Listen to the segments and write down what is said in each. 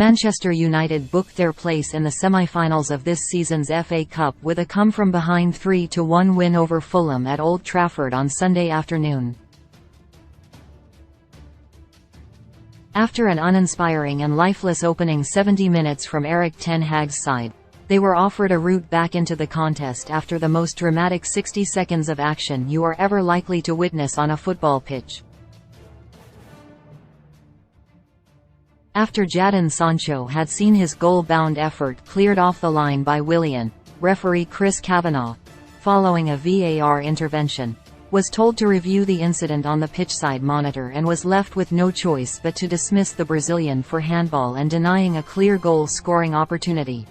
Manchester United booked their place in the semi-finals of this season's FA Cup with a come-from-behind 3-1 win over Fulham at Old Trafford on Sunday afternoon. After an uninspiring and lifeless opening 70 minutes from Erik Ten Hag's side, they were offered a route back into the contest after the most dramatic 60 seconds of action you are ever likely to witness on a football pitch. After Jadon Sancho had seen his goal-bound effort cleared off the line by Willian, referee Chris Kavanagh, following a VAR intervention, was told to review the incident on the pitchside monitor and was left with no choice but to dismiss the Brazilian for handball and denying a clear goal-scoring opportunity.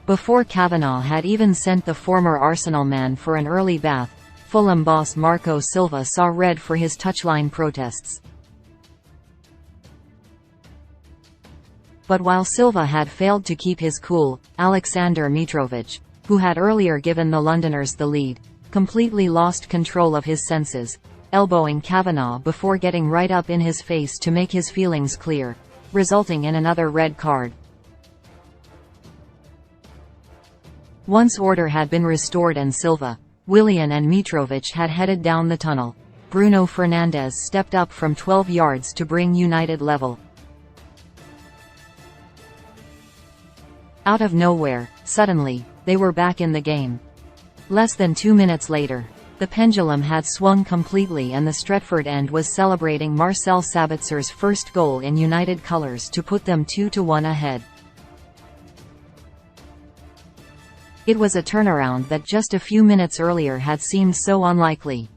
Before Kavanagh had even sent the former Arsenal man for an early bath, Fulham boss Marco Silva saw red for his touchline protests. But while Silva had failed to keep his cool, Aleksandar Mitrovic, who had earlier given the Londoners the lead, completely lost control of his senses, elbowing Kavanagh before getting right up in his face to make his feelings clear, resulting in another red card. Once order had been restored and Silva, Willian and Mitrovic had headed down the tunnel, Bruno Fernandes stepped up from 12 yards to bring United level. Out of nowhere, suddenly, they were back in the game. Less than 2 minutes later, the pendulum had swung completely and the Stretford end was celebrating Marcel Sabitzer's first goal in United colours to put them 2-1 ahead. It was a turnaround that just a few minutes earlier had seemed so unlikely.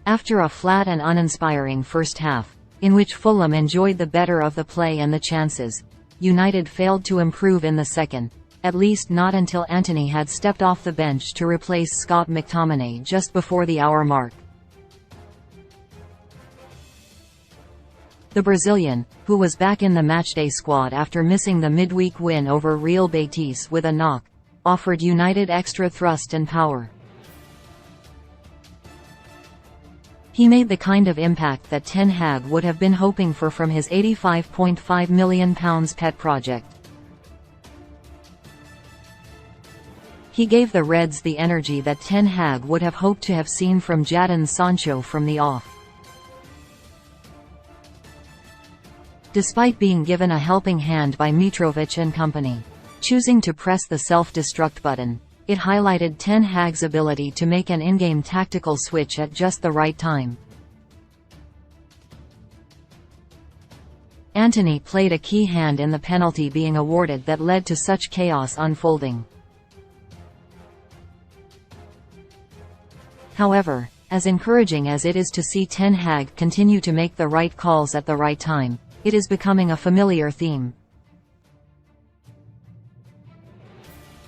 After a flat and uninspiring first half, in which Fulham enjoyed the better of the play and the chances, United failed to improve in the second, at least not until Antony had stepped off the bench to replace Scott McTominay just before the hour mark. The Brazilian, who was back in the matchday squad after missing the midweek win over Real Betis with a knock, offered United extra thrust and power. He made the kind of impact that Ten Hag would have been hoping for from his £85.5 million pet project. He gave the Reds the energy that Ten Hag would have hoped to have seen from Jadon Sancho from the off. Despite being given a helping hand by Mitrovic and company, choosing to press the self-destruct button, it highlighted Ten Hag's ability to make an in-game tactical switch at just the right time. Antony played a key hand in the penalty being awarded that led to such chaos unfolding. However, as encouraging as it is to see Ten Hag continue to make the right calls at the right time, it is becoming a familiar theme.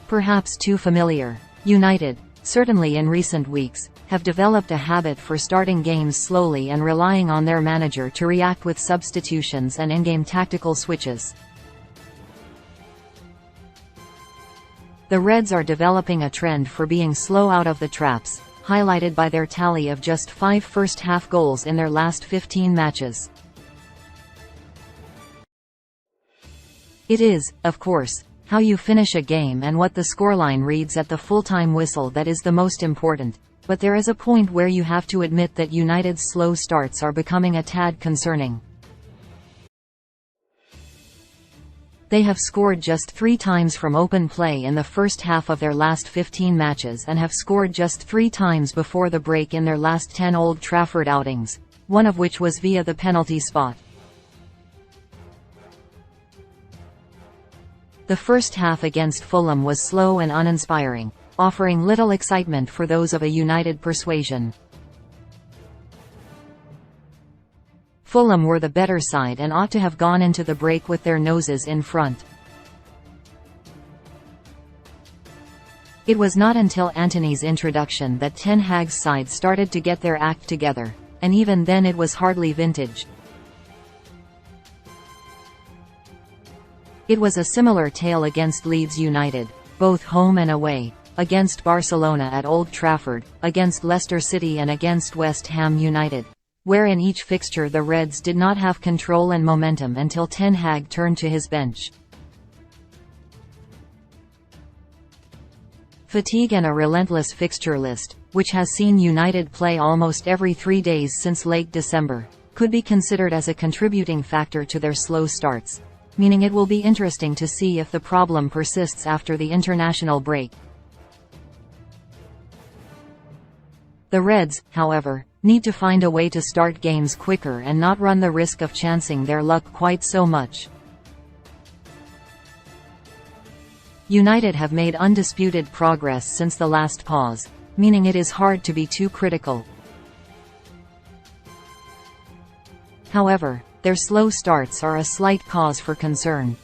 Perhaps too familiar. United, certainly in recent weeks, have developed a habit for starting games slowly and relying on their manager to react with substitutions and in-game tactical switches. The Reds are developing a trend for being slow out of the traps, highlighted by their tally of just 5 first-half goals in their last 15 matches. It is, of course, how you finish a game and what the scoreline reads at the full-time whistle that is the most important, but there is a point where you have to admit that United's slow starts are becoming a tad concerning. They have scored just 3 times from open play in the first half of their last 15 matches and have scored just 3 times before the break in their last 10 Old Trafford outings, one of which was via the penalty spot. The first half against Fulham was slow and uninspiring, offering little excitement for those of a United persuasion. Fulham were the better side and ought to have gone into the break with their noses in front. It was not until Antony's introduction that Ten Hag's side started to get their act together, and even then it was hardly vintage. It was a similar tale against Leeds United, both home and away, against Barcelona at Old Trafford, against Leicester City and against West Ham United. where in each fixture the Reds did not have control and momentum until Ten Hag turned to his bench. Fatigue and a relentless fixture list, which has seen United play almost every 3 days since late December, could be considered as a contributing factor to their slow starts, meaning it will be interesting to see if the problem persists after the international break. The Reds, however, need to find a way to start games quicker and not run the risk of chancing their luck quite so much. United have made undisputed progress since the last pause, meaning it is hard to be too critical. However, their slow starts are a slight cause for concern.